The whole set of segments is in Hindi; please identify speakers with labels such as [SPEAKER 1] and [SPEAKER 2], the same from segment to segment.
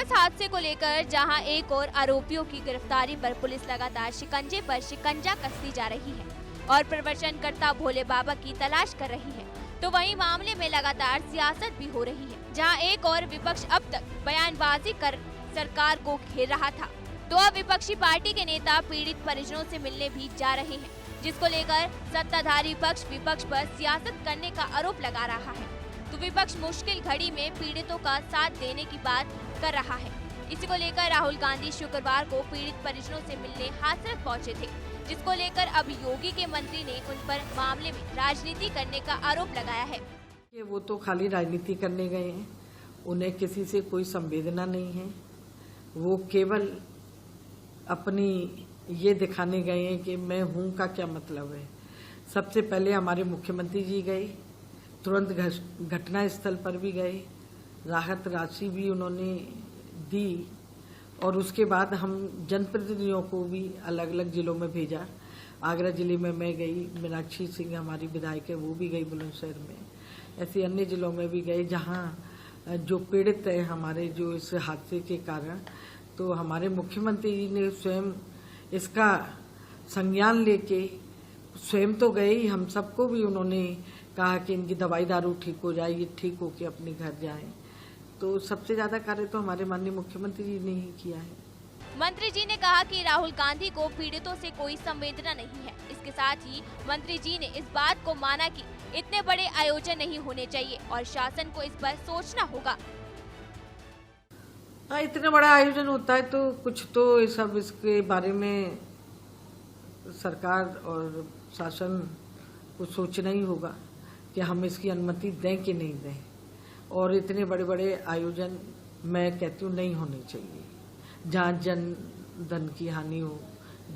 [SPEAKER 1] इस हादसे को लेकर जहां एक और आरोपियों की गिरफ्तारी पर पुलिस लगातार शिकंजे पर शिकंजा कसती जा रही है और प्रदर्शनकर्ता भोले बाबा की तलाश कर रही है, तो वहीं मामले में लगातार सियासत भी हो रही है। जहां एक और विपक्ष अब तक बयानबाजी कर सरकार को घेर रहा था, तो अब विपक्षी पार्टी के नेता पीड़ित परिजनों से मिलने भी जा रहे हैं, जिसको लेकर सत्ताधारी पक्ष विपक्ष पर सियासत करने का आरोप लगा रहा है। तो विपक्ष मुश्किल घड़ी में पीड़ितों का साथ देने की बात कर रहा है। इसी को लेकर राहुल गांधी शुक्रवार को पीड़ित परिजनों से मिलने हाथरस पहुंचे थे, जिसको लेकर अब योगी के मंत्री ने उन पर मामले में राजनीति करने का आरोप लगाया है।
[SPEAKER 2] वो तो खाली राजनीति करने गए हैं, उन्हें किसी से कोई संवेदना नहीं है। वो केवल अपनी ये दिखाने गए हैं कि मैं हूं का क्या मतलब है। सबसे पहले हमारे मुख्यमंत्री जी गए, तुरंत घटना स्थल पर भी गए, राहत राशि भी उन्होंने दी और उसके बाद हम जनप्रतिनिधियों को भी अलग अलग जिलों में भेजा। आगरा जिले में मैं गई, मीनाक्षी सिंह हमारी विधायक है वो भी गई बुलंदशहर में, ऐसे अन्य जिलों में भी गए जहां जो पीड़ित है हमारे जो इस हादसे के कारण। तो हमारे मुख्यमंत्री जी ने स्वयं इसका संज्ञान लेके स्वयं तो गए ही, हम सबको भी उन्होंने कहा कि इनकी दवाई दारू ठीक हो जाए, ये ठीक होके अपने घर जाएं। तो सबसे ज्यादा कार्य तो हमारे माननीय मुख्यमंत्री जी ने ही किया है।
[SPEAKER 1] मंत्री जी ने कहा कि राहुल गांधी को पीड़ितों से कोई संवेदना नहीं है। इसके साथ ही मंत्री जी ने इस बात को माना कि इतने बड़े आयोजन नहीं होने चाहिए और शासन को इस पर सोचना होगा।
[SPEAKER 2] हाँ, इतना बड़ा आयोजन होता है तो कुछ तो सब इसके बारे में सरकार और शासन को सोचना ही होगा कि हम इसकी अनुमति दें कि नहीं दें। और इतने बड़े बड़े आयोजन मैं कहती हूँ नहीं होने चाहिए। जहाँ जन धन की हानि हो,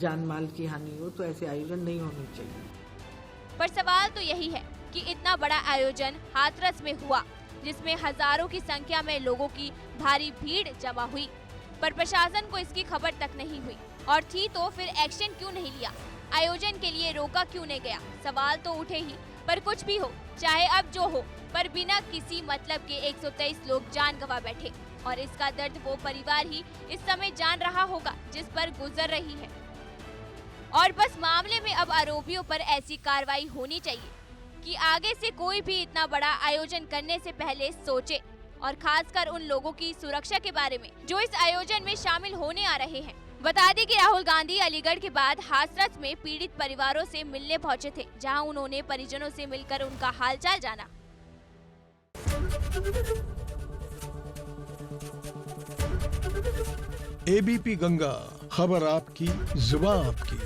[SPEAKER 2] जान माल की हानि हो, तो ऐसे आयोजन नहीं होने चाहिए।
[SPEAKER 1] पर सवाल तो यही है कि इतना बड़ा आयोजन हाथरस में हुआ, जिसमें हजारों की संख्या में लोगों की भारी भीड़ जमा हुई, पर प्रशासन को इसकी खबर तक नहीं हुई और थी तो फिर एक्शन क्यों नहीं लिया? आयोजन के लिए रोका क्यों नहीं गया? सवाल तो उठे ही। पर कुछ भी हो, चाहे अब जो हो, पर बिना किसी मतलब के 123 लोग जान गंवा बैठे और इसका दर्द वो परिवार ही इस समय जान रहा होगा जिस पर गुजर रही है। और बस मामले में अब आरोपियों पर ऐसी कार्रवाई होनी चाहिए कि आगे से कोई भी इतना बड़ा आयोजन करने से पहले सोचे, और खासकर उन लोगों की सुरक्षा के बारे में जो इस आयोजन में शामिल होने आ रहे हैं। बता दें कि राहुल गांधी अलीगढ़ के बाद हाथरस में पीड़ित परिवारों से मिलने पहुंचे थे, जहां उन्होंने परिजनों से मिलकर उनका हालचाल जाना।
[SPEAKER 3] एबीपी गंगा, खबर आपकी, जुबान आपकी।